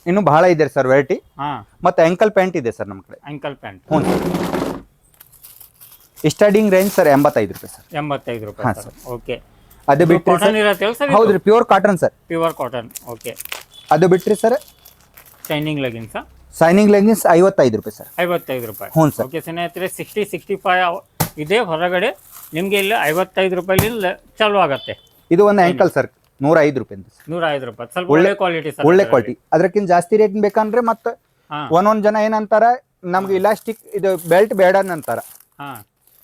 Speaker 1: ಇನ್ನು ಬಹಳ ಇದೆ ಸರ್ ವೆರೈಟಿ
Speaker 2: ಹಾ
Speaker 1: ಮತ್ತೆ ಆಂಕಲ್ ಪ್ಯಾಂಟ್ ಇದೆ ಸರ್ ನಮ್ಮ ಕಡೆ
Speaker 2: ಅಂಕಲ್ ಪ್ಯಾಂಟ್
Speaker 1: ಹ್ಞೂ ಸರ್ ಸ್ಟಾರ್ಟಿಂಗ್ ರೇಂಜ್ ಸರ್ 85 ರೂಪಾಯಿ ಸರ್
Speaker 2: 85 ರೂಪಾಯಿ ಸರ್ ಓಕೆ
Speaker 1: ಅದು ಬಿಟ್ಟರೆ
Speaker 2: ಕಾಟನ್ ಇರುತ್ತೆ ಸರ್
Speaker 1: ಹೌದ್ರಿ pure cotton sir
Speaker 2: pure cotton okay
Speaker 1: ಅದು ಬಿಟ್ಟರೆ sir
Speaker 2: shining leggings
Speaker 1: signing leggings 55 ರೂಪಾಯಿ ಸರ್
Speaker 2: 55 ರೂಪಾಯಿ
Speaker 1: ಹ್ಞೂ ಸರ್
Speaker 2: ಓಕೆ ಸ್ನೇಹಿತರೆ 65 ಇದೆ ಹೊರಗಡೆ ನಿಮಗೆ ಇಲ್ಲಿ 55 ರೂಪಾಯಿಲಿಂದ ಚಾಲು ಆಗುತ್ತೆ
Speaker 1: ಇದು ಒಂದು ಆಂಕಲ್ ಸರ್ 105 ರೂಪಾಯಿ
Speaker 2: 105 ರೂಪಾಯಿ ಸ್ವಲ್ಪ ಒಳ್ಳೆ ಕ್ವಾಲಿಟಿ ಸರ್
Speaker 1: ಒಳ್ಳೆ ಕ್ವಾಲಿಟಿ ಅದಕ್ಕಿಂತ ಜಾಸ್ತಿ ರೇಟ್ ಬೇಕಂದ್ರೆ ಮತ್ತೆ ಒಂದೊಂದು ಜನ ಏನಂತಾರ ನಮ್ಗೆ ಇಲಾಸ್ಟಿಕ್ ಇದು ಬೆಲ್ಟ್ ಬೇಡ ಅಂತಾರ
Speaker 2: ಹಾ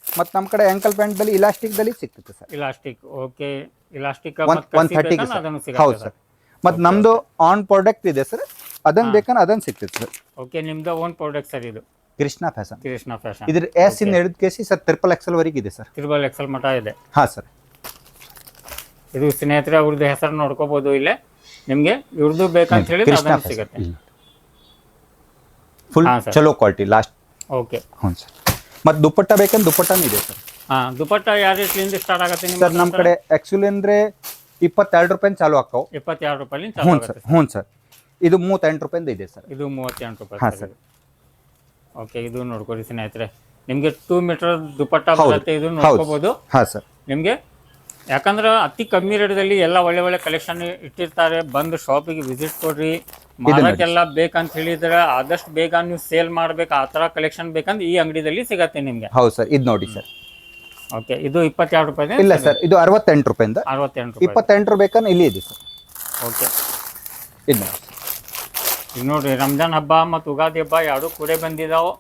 Speaker 1: ಮತ್ತೆ ನಮ್ಮ ಕಡೆ ಆಂಕಲ್ ಪ್ಯಾಂಟ್ ದಲ್ಲಿ ಇಲಾಸ್ಟಿಕ್ ದಲ್ಲಿ ಸಿಗ್ತದೆ ಸರ್
Speaker 2: ಇಲಾಸ್ಟಿಕ್ ಓಕೆ ಇಲಾಸ್ಟಿಕ್
Speaker 1: 130
Speaker 2: ಅದನ್ನು
Speaker 1: ಹೌದು
Speaker 2: ಸಿಗುತ್ತೆ
Speaker 1: ಸರ್ ಮತ್ತೆ ನಮ್ದು ಆನ್ ಪ್ರಾಡಕ್ಟ್ ಇದೆ ಸರ್ ಅದನ್ನ ಬೇಕಂದ್ರೆ ಅದನ್ನ ಸಿಗ್ತದೆ ಸರ್
Speaker 2: ಓಕೆ ನಿಮ್ದು ಓನ್ ಪ್ರಾಡಕ್ಟ್ ಸರ್ ಇದು
Speaker 1: ಕೃಷ್ಣ ಫ್ಯಾಷನ್.
Speaker 2: ಕೃಷ್ಣ ಫ್ಯಾಷನ್.
Speaker 1: ಇದ್ರ ಎಸ್ ಇಂದ ಹಿಡಿದು ಕೇಸಿ ಸರ್ ಟ್ರಿಪಲ್ ಎಕ್ಸೆಲ್ ವರೆಗೆ ಇದೆ ಸರ್.
Speaker 2: ಟ್ರಿಪಲ್ ಎಕ್ಸೆಲ್ ಮಟ ಇದೆ.
Speaker 1: ಹಾ ಸರ್.
Speaker 2: ಇದು ಸ್ನೇಹಿತರೆ ಅವ್ರದ್ದು ಹೆಸರು ನೋಡ್ಕೋಬಹುದು ಇಲ್ಲೇ. ನಿಮ್ಗೆ ಇವ್ರದ್ದು ಬೇಕಂತ ಹೇಳಿದ್ರೆ ಅದನ್ನು ಸಿಗುತ್ತೆ.
Speaker 1: ಫುಲ್ ಚಲೋ ಕ್ವಾಲಿಟಿ ಲಾಸ್ಟ್.
Speaker 2: ಓಕೆ.
Speaker 1: ಹ್ಞೂ ಸರ್. ಮತ್ತೆ ದುಪ್ಪಟ್ಟ ಬೇಕಂದ್ರೆ ದುಪ್ಪಟ್ಟನೂ ಇದೆ ಸರ್.
Speaker 2: ದುಪ್ಪಟ್ಟ ಯಾವ ರೇಟ್ಲಿಂದ ಸ್ಟಾರ್ಟ್ ಆಗುತ್ತೆ
Speaker 1: ಸರ್? ನಮ್ಮ ಕಡೆ ಆಕ್ಚುಲಿ ಅಂದ್ರೆ 22 ರೂಪಾಯಿ ಚಾಲು ಆಗ್ತಾವ.
Speaker 2: 22 ರೂಪಾಯಿ.
Speaker 1: ಹ್ಞೂ ಸರ್. ಹ್ಞೂ ಸರ್. ಇದು 38 ರೂಪಾಯಿಂದ ಇದೆ ಸರ್.
Speaker 2: ಇದು 38 ರೂಪಾಯಿ.
Speaker 1: ಹಾಂ ಸರ್.
Speaker 2: ಓಕೆ, ಇದು ನೋಡ್ಕೊರಿ ಸ್ನೇಹಿತರೆ. ನಿಮಗೆ 2 ಮೀಟರ್ ದುಪ್ಪಟ್ಟ ಬರುತ್ತೆ. ಇದು ನೋಡ್ಕೋಬಹುದು.
Speaker 1: ಹಾಂ ಸರ್.
Speaker 2: ನಿಮಗೆ ಯಾಕಂದ್ರೆ ಅತಿ ಕಮ್ಮಿ ರೇಟ್ದಲ್ಲಿ ಎಲ್ಲ ಒಳ್ಳೆ ಒಳ್ಳೆ ಕಲೆಕ್ಷನ್ ಇಟ್ಟಿರ್ತಾರೆ. ಬಂದು ಶಾಪಿಗೆ ವಿಸಿಟ್ ಕೊಡ್ರಿ. ಮಾರಕ್ಕೆಲ್ಲ ಬೇಕಂತ ಹೇಳಿದ್ರೆ ಆದಷ್ಟು ಬೇಗ ನೀವು ಸೇಲ್ ಮಾಡ್ಬೇಕು. ಆ ಥರ ಕಲೆಕ್ಷನ್ ಬೇಕಂದ್ರೆ ಈ ಅಂಗಡಿದಲ್ಲಿ ಸಿಗತ್ತೆ ನಿಮ್ಗೆ.
Speaker 1: ಹೌದು ಸರ್. ಇದು ನೋಡಿ ಸರ್.
Speaker 2: ಓಕೆ, ಇದು 22 ರೂಪಾಯಿ.
Speaker 1: ಇಲ್ಲ ಸರ್, ಇದು 68 ರೂಪಾಯಿಂದ.
Speaker 2: 68 ರೂಪಾಯಿ.
Speaker 1: 28 ಬೇಕಂದ್ರೆ ಇಲ್ಲಿ ಇದೆ ಸರ್.
Speaker 2: ಓಕೆ,
Speaker 1: ಇದು
Speaker 2: ಈಗ ನೋಡ್ರಿ, ರಂಜಾನ್ ಹಬ್ಬ ಮತ್ತು ಉಗಾದಿ ಹಬ್ಬ ಎರಡು ಕೂಡ ಬಂದಿದಾವೆ.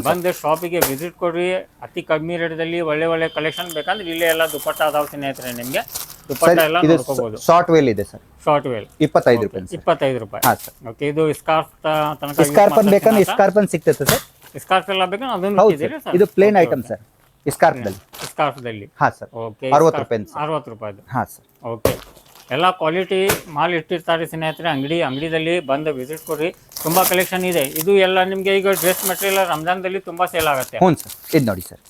Speaker 2: ಬಂದು ಶಾಪಿಗೆ ವಿಸಿಟ್ ಕೊಡ್ರಿ. ಅತಿ ಕಮ್ಮಿ ರೇಟ್ದಲ್ಲಿ ಒಳ್ಳೆ ಒಳ್ಳೆ ಕಲೆಕ್ಷನ್ ಬೇಕಂದ್ರೆ ಇಲ್ಲೇ ಎಲ್ಲ ದುಪ್ಪಟ್ಟ ಅದಾವ ಸ್ನೇಹಿತರೆ. ನಿಮಗೆ ದುಪ್ಪಟ್ಟ ಎಲ್ಲ ನೋಡ್ಕೋಬಹುದು.
Speaker 1: ಶಾರ್ಟ್ ವೇಲ್ ಇದೆ ಸರ್.
Speaker 2: ಶಾರ್ಟ್ ವೇಲ್
Speaker 1: 25 ರೂಪಾಯಿ.
Speaker 2: 25 ರೂಪಾಯಿ.
Speaker 1: ಹಾಂ ಸರ್.
Speaker 2: ಓಕೆ, ಇದು ಸ್ಕಾರ್ಫ್ ತನಕ
Speaker 1: ಸ್ಕಾರ್ಪನ್ ಬೇಕಂದ್ರೆ ಸ್ಕಾರ್ಪನ್ ಸಿಗ್ತೈತೆ ಸರ್.
Speaker 2: ಸ್ಕಾರ್ಫ್ ಎಲ್ಲ ಬೇಕಂದ್ರೆ ಅದನ್ನು ಇಟ್ಟಿದ್ದೀರಿ ಸರ್.
Speaker 1: ಇದು ಪ್ಲೇನ್ ಐಟಮ್ ಸರ್. ಸ್ಕಾರ್ಫ್ದಲ್ಲಿ.
Speaker 2: ಸ್ಕಾರ್ಫ್ದಲ್ಲಿ.
Speaker 1: ಹಾಂ ಸರ್.
Speaker 2: ಓಕೆ,
Speaker 1: 60 ರೂಪಾಯಿ.
Speaker 2: 60 ರೂಪಾಯಿ.
Speaker 1: ಹಾಂ ಸರ್.
Speaker 2: ಓಕೆ, ಎಲ್ಲ ಕ್ವಾಲಿಟಿ ಮಾಲ್ ಇಟ್ಟಿರ್ತಾರೆ ಸ್ನೇಹಿತರೆ. ಅಂಗಡಿದಲ್ಲಿ ಬಂದು ವಿಸಿಟ್ ಕೊಡ್ರಿ. ತುಂಬಾ ಕಲೆಕ್ಷನ್ ಇದೆ. ಇದು ಎಲ್ಲ ನಿಮಗೆ ಈಗ ಡ್ರೆಸ್ ಮೆಟೀರಿಯಲ್ ರಂಜಾನ್ದಲ್ಲಿ ತುಂಬಾ ಸೇಲ್ ಆಗುತ್ತೆ.
Speaker 1: ಹ್ಞೂ ಸರ್. ಇದು ನೋಡಿ ಸರ್.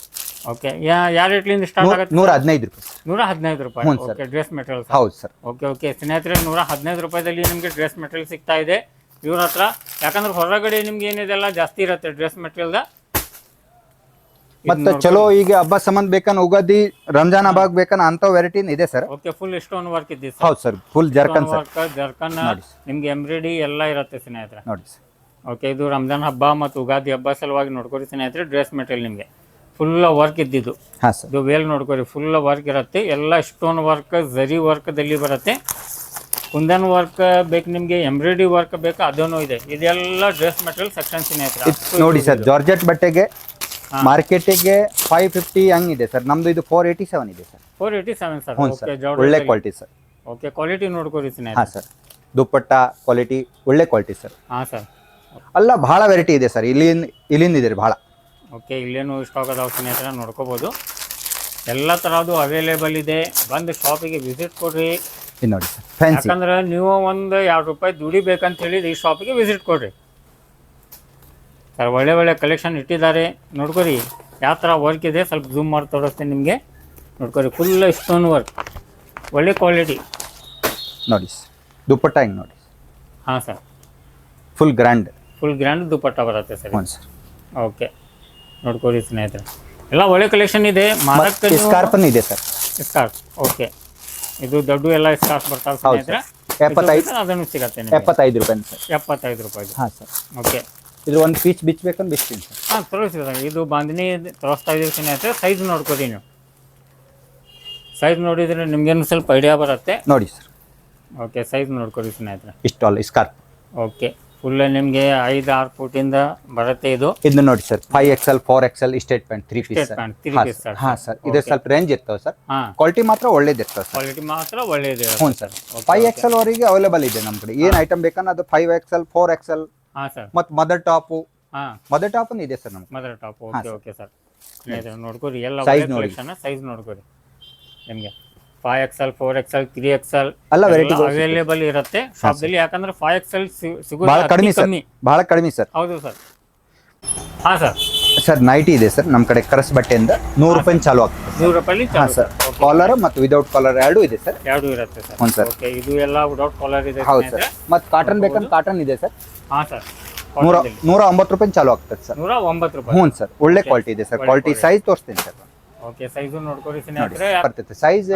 Speaker 2: ಓಕೆ, ಯಾವ ರೇಟ್ಲಿಂದ ಸ್ಟಾರ್ಟ್ ಆಗುತ್ತೆ?
Speaker 1: 115 ರೂಪಾಯಿ.
Speaker 2: 115 ರೂಪಾಯಿ. Okay, dress material.
Speaker 1: ಹೌದು ಸರ್.
Speaker 2: ಓಕೆ ಸ್ನೇಹಿತರೆ, 115 ರೂಪಾಯಿದಲ್ಲಿ ನಿಮಗೆ ಡ್ರೆಸ್ ಮೆಟೀರಿಯಲ್ ಸಿಗ್ತಾ ಇದೆ ಇವ್ರ ಹತ್ರ. ಯಾಕಂದ್ರೆ ಹೊರಗಡೆ ನಿಮ್ಗೆ ಏನಿದೆಲ್ಲ ಜಾಸ್ತಿ ಇರುತ್ತೆ ಡ್ರೆಸ್ ಮೆಟೀರಿಯಲ್.
Speaker 1: ಮತ್ತೆ ಚಲೋ ಈಗ ಹಬ್ಬ ಸಂಬಂಧ ಬೇಕನ್ ಉಗಾದಿ ರಂಜಾನ್ ಹಬ್ಬ ಬೇಕನ್ ಅಂತ ವೆರೈಟಿ ಇದೆ sir.
Speaker 2: Okay, full stone work ಇದೆ.
Speaker 1: ಹೌದು ಸರ್. Full ಜರ್ಕನ್ sir.
Speaker 2: ಜರ್ಕನ್ ನಿಮ್ಗೆ ಎಂಬ್ರಾಯ್ಡಿ ಎಲ್ಲ ಇರುತ್ತೆ ಸ್ನೇಹಿತರೆ.
Speaker 1: ನೋಡಿ ಸರ್.
Speaker 2: ಓಕೆ, ಇದು ರಂಜಾನ್ ಹಬ್ಬ ಮತ್ತು ಉಗಾದಿ ಹಬ್ಬ ಸಲುವಾಗಿ ನೋಡ್ಕೊರಿ ಸ್ನೇಹಿತರೆ. ಡ್ರೆಸ್ ಮೆಟೀರಿಯಲ್ ನಿಮಗೆ ಫುಲ್ ವರ್ಕ್ ಇದ್ದಿದ್ದು.
Speaker 1: ಹಾಂ ಸರ್.
Speaker 2: ಇದು ವೇಲ್ ನೋಡ್ಕೊರಿ, ಫುಲ್ ವರ್ಕ್ ಇರುತ್ತೆ. ಎಲ್ಲ ಸ್ಟೋನ್ ವರ್ಕ್, ಜರಿ ವರ್ಕ್ದಲ್ಲಿ ಬರುತ್ತೆ. ಕುಂದನ್ ವರ್ಕ್ ಬೇಕು ನಿಮಗೆ, ಎಂಬ್ರಾಯ್ಡಿ ವರ್ಕ್ ಬೇಕು, ಅದನ್ನು ಇದೆ. ಇದೆಲ್ಲ ಡ್ರೆಸ್ ಮೆಟೀರಿಯಲ್ ಸೆಕ್ಷನ್ ಸ್ನೇಹಿತರೆ.
Speaker 1: ನೋಡಿ ಸರ್, ಜಾರ್ಜೆಟ್ ಬಟ್ಟೆಗೆ ಮಾರ್ಕೆಟಿಗೆ 550 ಹಂಗಿದೆ ಸರ್. ನಮ್ದು ಇದು 487 ಇದೆ ಸರ್.
Speaker 2: 487 ಸರ್.
Speaker 1: ಒಳ್ಳೆ ಕ್ವಾಲಿಟಿ ಸರ್.
Speaker 2: ಓಕೆ, ಕ್ವಾಲಿಟಿ ನೋಡ್ಕೊರಿ ಸ್ನೇಹಿತರೆ.
Speaker 1: ಹಾಂ ಸರ್. ದುಪ್ಪಟ್ಟ ಕ್ವಾಲಿಟಿ ಒಳ್ಳೆ ಕ್ವಾಲಿಟಿ ಸರ್.
Speaker 2: ಹಾಂ ಸರ್.
Speaker 1: ಅಲ್ಲ, ಭಾಳ ವೆರೈಟಿ ಇದೆ ಸರ್. ಇಲ್ಲಿಂದ ಇದೆ ಭಾಳ.
Speaker 2: ಓಕೆ, ಇಲ್ಲೇನು ಸ್ಟಾಕ್ ಅದಾವ ಸ್ನೇಹಿತರೆ, ನೋಡ್ಕೋಬೋದು. ಎಲ್ಲ ಥರದ್ದು ಅವೈಲೇಬಲ್ ಇದೆ. ಬಂದು ಶಾಪಿಗೆ ವಿಸಿಟ್ ಕೊಡ್ರಿ.
Speaker 1: ಇದು ನೋಡಿ ಸರ್, ಫ್ಯಾನ್ಸಿ.
Speaker 2: ಯಾಕಂದ್ರೆ ನೀವು ಒಂದು 2 ರೂಪಾಯಿ ದುಡಿಬೇಕಂತ ಹೇಳಿ ಈ ಶಾಪಿಗೆ ವಿಸಿಟ್ ಕೊಡ್ರಿ ಸರ್. ಒಳ್ಳೆ ಒಳ್ಳೆ ಕಲೆಕ್ಷನ್ ಇಟ್ಟಿದ್ದಾರೆ. ನೋಡ್ಕೊರಿ ಯಾವ ಥರ ವರ್ಕ್ ಇದೆ. ಸ್ವಲ್ಪ ಝೂಮ್ ಮಾಡಿ ತೋರಿಸ್ತೀನಿ ನಿಮಗೆ. ನೋಡ್ಕೊರಿ, ಫುಲ್ ಸ್ಟೋನ್ ವರ್ಕ್, ಒಳ್ಳೆ ಕ್ವಾಲಿಟಿ
Speaker 1: ನೋಡಿ ಸರ್. ದುಪ್ಪಟ್ಟ ಹಿಂಗೆ ನೋಡಿ.
Speaker 2: ಹಾಂ ಸರ್.
Speaker 1: ಫುಲ್ ಗ್ರ್ಯಾಂಡ್
Speaker 2: ದುಪ್ಪಟ್ಟ ಬರುತ್ತೆ ಸರ್.
Speaker 1: ಹ್ಞೂ ಸರ್.
Speaker 2: ಓಕೆ, ನೋಡ್ಕೊರಿ ಸ್ನೇಹಿತರೆ, ಎಲ್ಲ ಒಳ್ಳೆ ಕಲೆಕ್ಷನ್ ಇದೆ. ಮಾರಕ್ಕೆ
Speaker 1: ಸ್ಕಾರ್ಪನ್ ಇದೆ ಸರ್.
Speaker 2: ಸ್ಕಾರ್ಫ್. ಓಕೆ, ಇದು ದೊಡ್ಡ ಎಲ್ಲ ಸ್ಕಾರ್ಫ್ ಬರ್ತಾವೆ ಸ್ನೇಹಿತರೆ.
Speaker 1: 75
Speaker 2: ಅದನ್ನು ಸಿಗುತ್ತೆ.
Speaker 1: 75 ರೂಪಾಯಿ ಸರ್.
Speaker 2: 75 ರೂಪಾಯಿ.
Speaker 1: ಹಾಂ ಸರ್.
Speaker 2: ಓಕೆ,
Speaker 1: ಇದು ಒಂದು ಪೀಚ್ ಬಿಚ್ಚಬೇಕಂದ್ರೆ ಬಿಚ್ತೀನಿ ಸರ್.
Speaker 2: ಹಾಂ, ತೋರಿಸಿದ. ಇದು ಬಾಂಧನಿ ತೋರಿಸ್ತಾ ಇದ್ದೀವಿ ಸ್ನೇಹಿತರೆ. ಸೈಜ್ ನೋಡ್ಕೊರಿ ನೀವು. ಸೈಜ್ ನೋಡಿದರೆ ನಿಮ್ಗೇನು ಸ್ವಲ್ಪ ಐಡಿಯಾ ಬರುತ್ತೆ.
Speaker 1: ನೋಡಿ ಸರ್.
Speaker 2: ಓಕೆ, ಸೈಜ್ ನೋಡ್ಕೊರಿ ಸ್ನೇಹಿತರೆ.
Speaker 1: ಇಷ್ಟು ಅಲ್ಲ ಸ್ಕಾರ್ಪ್.
Speaker 2: ಓಕೆ, ಫುಲ್ ನಿಮಗೆ 5-6 ಫೂಟಿಂದ ಬರುತ್ತೆ ಇದು.
Speaker 1: ಇದು ನೋಡಿ sir, 5XL 4XL straight pant 3 piece. ಹಾಂ ಸರ್. ಇದು ಸ್ವಲ್ಪ ರೇಂಜ್ ಇರ್ತವೆ ಸರ್. ಕ್ವಾಲಿಟಿ ಮಾತ್ರ ಒಳ್ಳೇದು ಇರ್ತವೆ ಸರ್.
Speaker 2: ಕ್ವಾಲಿಟಿ ಮಾತ್ರ ಒಳ್ಳೇದು.
Speaker 1: ಹ್ಞೂ ಸರ್. 5XL ವರೆಗೆ ಅವೈಲೇಬಲ್ ಇದೆ ನಮ್ಮ ಕಡೆ. ಏನು ಐಟಮ್ ಬೇಕನ್ನ ಅದು 5XL 4XL.
Speaker 2: ಹಾಂ ಸರ್.
Speaker 1: ಮತ್ತು ಮದರ್ ಟಾಪು.
Speaker 2: ಹಾಂ,
Speaker 1: ಮದರ್ ಟಾಪು ಇದೆ ಸರ್ ನಮ್ಗೆ.
Speaker 2: Mother top. Okay sir. ನೋಡ್ಕೊರಿ ಎಲ್ಲ ಕಲೆಕ್ಷನ್. ಸೈಜ್ ನೋಡ್ಕೊರಿ ನಿಮಗೆ 5XL 4XL 3XL
Speaker 1: ಎಲ್ಲ ವೆರೈಟಿ
Speaker 2: ಅವೈಲೇಬಲ್ ಇರುತ್ತೆ ಶಾಪ್ದಲ್ಲಿ. ಯಾಕಂದ್ರೆ 5XL ಸಿಗೋದು
Speaker 1: ಭಾಳ ಕಡಿಮೆ ಸರ್. ಭಾಳ ಕಡಿಮೆ ಸರ್.
Speaker 2: ಹೌದು ಸರ್. ಹಾಂ ಸರ್.
Speaker 1: ಸರ್, ನೈಟಿ ಇದೆ ಸರ್ ನಮ್ಮ ಕಡೆ. ಕರಸ್ ಬಟ್ಟೆಯಿಂದ 100 ರೂಪಾಯಿ ಚಾಲು ಆಗ್ತದೆ.
Speaker 2: 100 ರೂಪಾಯಿ.
Speaker 1: ಹಾಂ ಸರ್. ಕಾಲರ್ ಮತ್ತು ವಿದೌಟ್ ಕಾಲರ್ ಎರಡೂ ಇದೆ ಸರ್.
Speaker 2: ಎರಡೂ ಇರುತ್ತೆ ಸರ್.
Speaker 1: ಹ್ಞೂ ಸರ್.
Speaker 2: ಓಕೆ, ಇದು ಎಲ್ಲ ವಿದೌಟ್ ಕಾಲರ್ ಇದೆ.
Speaker 1: ಹೌದು ಸರ್. ಮತ್ತು ಕಾಟನ್ ಬೇಕಂದ್ರೆ ಕಾಟನ್ ಇದೆ ಸರ್.
Speaker 3: ಹಾಂ ಸರ್.
Speaker 1: 109 ರೂಪಾಯಿ ಚಾಲು ಆಗ್ತದೆ ಸರ್.
Speaker 2: 109 ರೂಪಾಯಿ.
Speaker 1: ಹ್ಞೂ ಸರ್, ಒಳ್ಳೆ ಕ್ವಾಲಿಟಿ ಇದೆ ಸರ್. ಕ್ವಾಲಿಟಿ ಸೈಜ್ ತೋರಿಸ್ತೀನಿ ಸರ್.
Speaker 2: ಓಕೆ, ಸೈಜ್ ನೋಡ್ಕೊಳ್ಳಿ ಸ್ನೇಹಿತರೆ.
Speaker 1: ಬರ್ತೈತೆ ಸೈಜ್.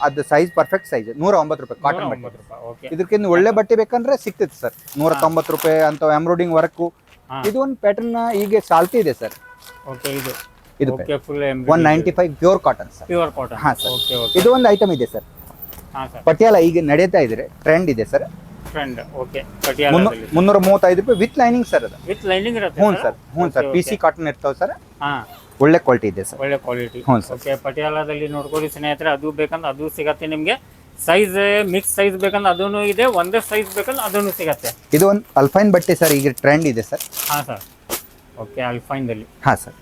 Speaker 1: ಅದು ಸೈಜ್ ಪರ್ಫೆಕ್ಟ್ ಸೈಜ್. 109 ರೂಪಾಯಿ ಕಾಟನ್ ಬಟ್ಟೆ.
Speaker 2: ಓಕೆ,
Speaker 1: ಇದಕ್ಕಿಂತ ಒಳ್ಳೆ ಬಟ್ಟೆ ಬೇಕಂದ್ರೆ ಸಿಗ್ತೈತೆ ಸರ್. 190 ರೂಪಾಯಿ ಅಂತ ಎಂಬ್ರಾಯ್ಡಿಂಗ್ ವರ್ಕು. ಇದು ಒಂದು ಪ್ಯಾಟರ್ನ್ ಈಗ ಚಾಲ್ತಿ ಇದೆ ಸರ್.
Speaker 2: ಓಕೆ, ಇದು
Speaker 1: okay,
Speaker 2: full
Speaker 1: 195 pure cotton sir.
Speaker 2: Pure cotton.
Speaker 1: ಹಾಂ ಸರ್.
Speaker 2: ಓಕೆ,
Speaker 1: ಇದು ಒಂದು ಐಟಮ್ ಇದೆ ಸರ್.
Speaker 2: ಹಾಂ ಸರ್.
Speaker 1: ಪಟಿಯಾಲ ಈಗ ನಡೀತಾ ಇದ್ರೆ ಟ್ರೆಂಡ್ ಇದೆ ಸರ್.
Speaker 2: ಟ್ರೆಂಡ್. ಓಕೆ, ಪಟಿಯಾಲದಲ್ಲಿ
Speaker 1: 335 ರೂಪಾಯಿ ವಿತ್ ಲೈನಿಂಗ್ ಸರ್. ಅದು
Speaker 2: ವಿತ್ ಲೈನಿಂಗ್ ಇರುತ್ತೆ.
Speaker 1: ಹ್ಞೂ ಸರ್. ಹ್ಞೂ ಸರ್. PC ಕಾಟನ್ ಇರ್ತಾವೆ ಸರ್.
Speaker 2: ಹಾಂ,
Speaker 1: ಒಳ್ಳೆ ಕ್ವಾಲಿಟಿ ಇದೆ ಸರ್.
Speaker 2: ಒಳ್ಳೆ ಕ್ವಾಲಿಟಿ.
Speaker 1: ಹ್ಞೂ ಸರ್.
Speaker 2: ಓಕೆ, ಪಟಿಯಾಲದಲ್ಲಿ ನೋಡ್ಕೊಳ್ಳಿ ಸ್ನೇಹಿತರೆ. ಅದು ಬೇಕಂದ್ರೆ ಅದು ಸಿಗತ್ತೆ ನಿಮಗೆ. ಸೈಜ್ ಮಿಕ್ಸ್ ಸೈಜ್ ಬೇಕಂದ್ರೆ ಅದೂ ಇದೆ. ಒಂದೇ ಸೈಜ್ ಬೇಕಂದ್ರೆ ಅದೂ ಸಿಗತ್ತೆ.
Speaker 1: ಇದು ಒಂದು ಅಲ್ಫೈನ್ ಬಟ್ಟೆ ಸರ್. ಈಗ ಟ್ರೆಂಡ್ ಇದೆ ಸರ್.
Speaker 2: ಹಾಂ ಸರ್. ಓಕೆ ಅಲ್ಫೈನ್ದಲ್ಲಿ.
Speaker 1: ಹಾಂ ಸರ್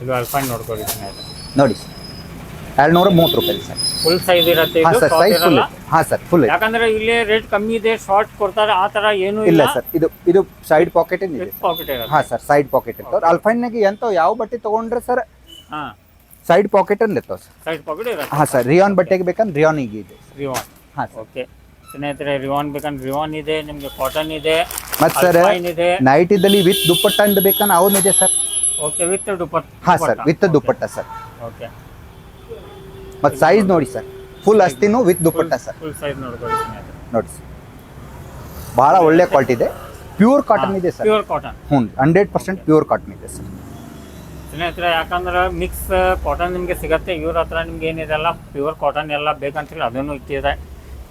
Speaker 2: ಇದು ಅಲ್ಫೈನ್ ನೋಡ್ಕೊಳ್ಳಿ ಸ್ನೇಹಿತರೆ.
Speaker 1: ನೋಡಿ ಸರ್ 230 ರೂಪಾಯಿ ಸರ್.
Speaker 2: ಫುಲ್ ಸೈಜ್ ಇರುತ್ತೆ
Speaker 1: ಹಾಂ
Speaker 2: ಇದು,
Speaker 1: ಸರ್
Speaker 2: short
Speaker 1: ಸೈಜ್ ಫುಲ್
Speaker 2: ಇರಲ್ಲ.
Speaker 1: ಹಾಂ ಸರ್ ಫುಲ್
Speaker 2: ಯಾಕಂದ್ರೆ ಇಲ್ಲಿ ರೇಟ್ ಕಮ್ಮಿ ಇದೆ, ಶಾರ್ಟ್ ಕೊಡ್ತಾರೆ, ಆ ತರ ಏನು
Speaker 1: ಇಲ್ಲ
Speaker 2: ಇಲ್ಲ.
Speaker 1: ಸರ್. ಇದು ಸೈಡ್ ಪಾಕೆಟ್ ಇದೆ
Speaker 2: ಪಾಕೆಟ್ ಇರುತ್ತೆ.
Speaker 1: ಹಾಂ ಸರ್ ಸೈಡ್ ಪಾಕೆಟ್ ಇರ್ತಾವೆ. ಅಲ್ಫೈನ್ಯಾಗ ಎಂತ ಯಾವ ಬಟ್ಟೆ ತೊಗೊಂಡ್ರೆ ಸರ್
Speaker 2: ಹಾ
Speaker 1: ಸೈಡ್ ಪಾಕೆಟ್ ಅಲ್ಲಿ ಇರ್ತಾವೆ ಸರ್.
Speaker 2: ಸೈಡ್ ಪಾಕೆಟ್ ಇರುತ್ತೆ.
Speaker 1: ಹಾಂ ಸರ್ ರಿಯಾನ್ ಬಟ್ಟೆಗೆ ಬೇಕಂದ್ರೆ ರಿಯಾನಿಗೆ ಇದೆ.
Speaker 2: ರಿವಾನ್.
Speaker 1: ಹಾಂ ಸರ್.
Speaker 2: ಓಕೆ ಸ್ನೇಹಿತರೆ, ರಿವಾನ್ ಬೇಕಂದ್ರೆ ರಿವಾನ್ ಇದೆ ನಿಮ್ಗೆ, ಕಾಟನ್ ಇದೆ,
Speaker 1: ಮತ್ತು ಸರ್
Speaker 2: ಅಲ್ಫೈನ್ ಇದೆ.
Speaker 1: ನೈಟ್ ಇದ್ದಲ್ಲಿ ವಿತ್ ದುಪ್ಪಟ್ಟ ಅಂತ ಬೇಕಂದ್ರೆ ಅವನು ಇದೆ ಸರ್.
Speaker 2: Okay with dupatta.
Speaker 1: ಹಾಂ sir with dupatta sir.
Speaker 2: Okay
Speaker 1: ಮತ್ತು ಸೈಜ್ ನೋಡಿ ಸರ್ ಫುಲ್ ಅಸ್ತಿನೂ with dupatta sir.
Speaker 2: Full size ನೋಡ್ಕೊಳ್ಳಿ ಸ್ನೇಹಿತರೆ.
Speaker 1: ನೋಡಿ ಸರ್ ಭಾಳ ಒಳ್ಳೆ ಕ್ವಾಲಿಟಿ ಇದೆ. ಪ್ಯೂರ್ ಕಾಟನ್ ಇದೆ ಸರ್.
Speaker 2: Pure cotton.
Speaker 1: ಹ್ಞೂ 100% ಪ್ಯೂರ್ ಕಾಟನ್ ಇದೆ ಸರ್.
Speaker 2: ಸ್ನೇಹಿತರೆ, ಯಾಕಂದ್ರೆ ಮಿಕ್ಸ್ ಕಾಟನ್ ನಿಮಗೆ ಸಿಗುತ್ತೆ. ಇವ್ರ ಹತ್ರ ನಿಮ್ಗೆ ಏನಿದೆಲ್ಲ ಪ್ಯೂರ್ ಕಾಟನ್ ಎಲ್ಲ ಬೇಕಂತೇಳಿ ಅದನ್ನು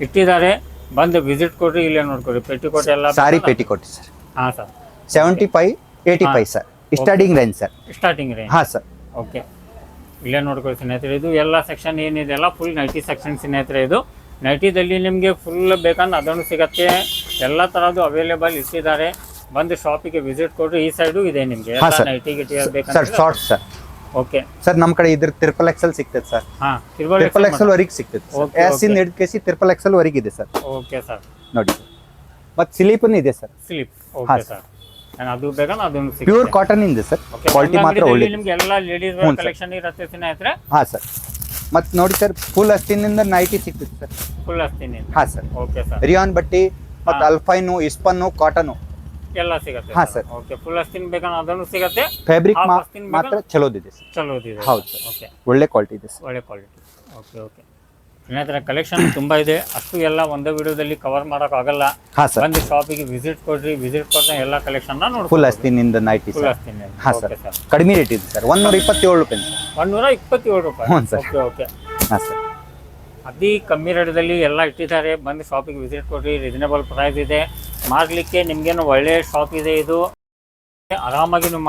Speaker 2: ಇಟ್ಟಿದ್ದಾರೆ. ಬಂದು ವಿಸಿಟ್ ಕೊಡ್ರಿ, ಇಲ್ಲೇ ನೋಡ್ಕೊಡ್ರಿ. ಪೆಟಿಕೋಟ್ ಎಲ್ಲ
Speaker 1: ಸಾರಿ ಪೇಟಿಕೋಟ್ ಸರ್.
Speaker 2: ಹಾಂ sir.
Speaker 1: 75-85 sir starting range sir.
Speaker 2: Starting range.
Speaker 1: ಹಾಂ ಸರ್.
Speaker 2: ಓಕೆ ಇಲ್ಲೇ ನೋಡ್ಕೊಳ್ಳಿ ಸ್ನೇಹಿತರೆ. ಇದು ಎಲ್ಲ ಸೆಕ್ಷನ್ ಏನಿದೆಲ್ಲ ಫುಲ್ ನೈಟಿ ಸೆಕ್ಷನ್ ಸ್ನೇಹಿತರೆ. ಇದು ನೈಟಿದಲ್ಲಿ ನಿಮಗೆ ಫುಲ್ ಬೇಕಂದ್ರೆ ಅದನ್ನು ಸಿಗುತ್ತೆ. ಎಲ್ಲ ಥರದ್ದು ಅವೈಲೇಬಲ್ ಇಟ್ಟಿದ್ದಾರೆ. ಬಂದು ಶಾಪಿಗೆ ವಿಸಿಟ್ ಕೊಡ್ರಿ. ಈ ಸೈಡು ಇದೆ ನಿಮಗೆ
Speaker 1: ಹಾಂ ಸರ್.
Speaker 2: ನೈಟಿ ಗಿಟಿ
Speaker 1: ಸರ್
Speaker 2: ಬೇಕಂದ್ರೆ.
Speaker 1: Short sir.
Speaker 2: ಓಕೆ
Speaker 1: ಸರ್ ನಮ್ಮ ಕಡೆ ಇದ್ರ XXL ಸಿಗ್ತದೆ ಸರ್.
Speaker 2: ಹಾಂ
Speaker 1: XXL ವರೆಗೆ ಸಿಗ್ತದೆ ಸರ್.
Speaker 2: Okay,
Speaker 1: ಎಸ್ ಇಂದ ಹಿಡಿದು ಕೇಸಿ XXL ವರೆಗೆ ಇದೆ ಸರ್.
Speaker 2: Okay sir.
Speaker 1: ನೋಡಿ ಮತ್ತು ಸ್ಲೀಪನ್ ಇದೆ ಸರ್.
Speaker 2: ಸ್ಲಿಪ್.
Speaker 1: ಹಾಂ
Speaker 2: ಓಕೆ ಸರ್. ಅದು ಬೇಕಂದ್ರೆ ಅದನ್ನು
Speaker 1: ಪ್ಯೂರ್ ಕಾಟನ್ ಇದೆ ಸರ್. ಕ್ವಾಲಿಟಿ ಮಾತ್ರ ಒಳ್ಳೆ.
Speaker 2: ನಿಮ್ಗೆ ಎಲ್ಲ ಲೇಡೀಸ್ ಕಲೆಕ್ಷನ್ ಇರುತ್ತೆ ಸ್ನೇಹಿತರೆ.
Speaker 1: ಹಾಂ ಸರ್. ಮತ್ತು ನೋಡಿ ಸರ್ ಫುಲ್ ಅಸ್ತಿನಿಂದ ನೈಟಿ ಸಿಗ್ತದೆ ಸರ್.
Speaker 2: ಫುಲ್ ಅಸ್ತೀನಿ.
Speaker 1: ಹಾಂ ಸರ್.
Speaker 2: Okay sir.
Speaker 1: ರಿಯಾನ್ ಬಟ್ಟಿ ಮತ್ತು ಅಲ್ಫೈನು ಇಸ್ಪನ್ನು ಕಾಟನು
Speaker 2: ಎಲ್ಲ ಸಿಗುತ್ತೆ.
Speaker 1: ಹಾಂ ಸರ್.
Speaker 2: ಓಕೆ ಫುಲ್ ಅಸ್ತಿನ್ ಬೇಕಂದ್ರೆ ಅದನ್ನು ಸಿಗುತ್ತೆ.
Speaker 1: ಫ್ಯಾಬ್ರಿಕ್
Speaker 2: ಹಾಫ್ ಅಸ್ತಿನ್
Speaker 1: ಮಾತ್ರ ಚಲೋದಿದೆ ಸರ್.
Speaker 2: ಚಲೋ ಇದೆ.
Speaker 1: ಹೌದು ಸರ್.
Speaker 2: ಓಕೆ
Speaker 1: ಒಳ್ಳೆ ಕ್ವಾಲಿಟಿ ಇದೆ ಸರ್.
Speaker 2: ಒಳ್ಳೆ ಕ್ವಾಲಿಟಿ. ಓಕೆ ಓಕೆ ಸ್ನೇಹಿತರೆ, ಕಲೆಕ್ಷನ್ ತುಂಬ ಇದೆ. ಅಷ್ಟು ಎಲ್ಲ ಒಂದೇ ವಿಡಿಯೋದಲ್ಲಿ ಕವರ್ ಮಾಡೋಕ್ಕಾಗಲ್ಲ.
Speaker 1: ಹಾಂ ಸರ್.
Speaker 2: ಬಂದು ಶಾಪಿಗೆ ವಿಸಿಟ್ ಕೊಡ್ರಿ. ವಿಸಿಟ್ ಕೊಟ್ಟರೆ ಎಲ್ಲ ಕಲೆಕ್ಷನ್ನ ನೋಡಿ.
Speaker 1: ಫುಲ್ ಅಸ್ತಿನಿಂದ ನೈಟಿ
Speaker 2: ಫುಲ್
Speaker 1: ಸರ್.
Speaker 2: ಅಸ್ತಿನ್.
Speaker 1: ಹಾಂ
Speaker 2: ಓಕೆ
Speaker 1: ಸರ್.
Speaker 2: ಸರ್.
Speaker 1: ಕಡಿಮೆ ರೇಟ್ ಇದೆ ಸರ್. 127 ರೂಪಾಯಿ ಸರ್.
Speaker 2: 127 ರೂಪಾಯಿ.
Speaker 1: ಹ್ಞೂ ಸರ್.
Speaker 2: ಓಕೆ ಓಕೆ
Speaker 1: ಹಾಂ ಸರ್.
Speaker 2: ಅತಿ ಕಮ್ಮಿ ರೇಟದಲ್ಲಿ ಎಲ್ಲ ಇಟ್ಟಿದ್ದಾರೆ. ಬಂದು ಶಾಪಿಗೆ ವಿಸಿಟ್ ಕೊಡ್ರಿ. ರೀಸನೇಬಲ್ ಪ್ರೈಸ್ ಇದೆ. ಮಾಡಲಿಕ್ಕೆ ನಿಮಗೇನು ಒಳ್ಳೆ ಶಾಪ್ ಇದೆ ಇದು. ಆರಾಮಾಗಿ ನೀವು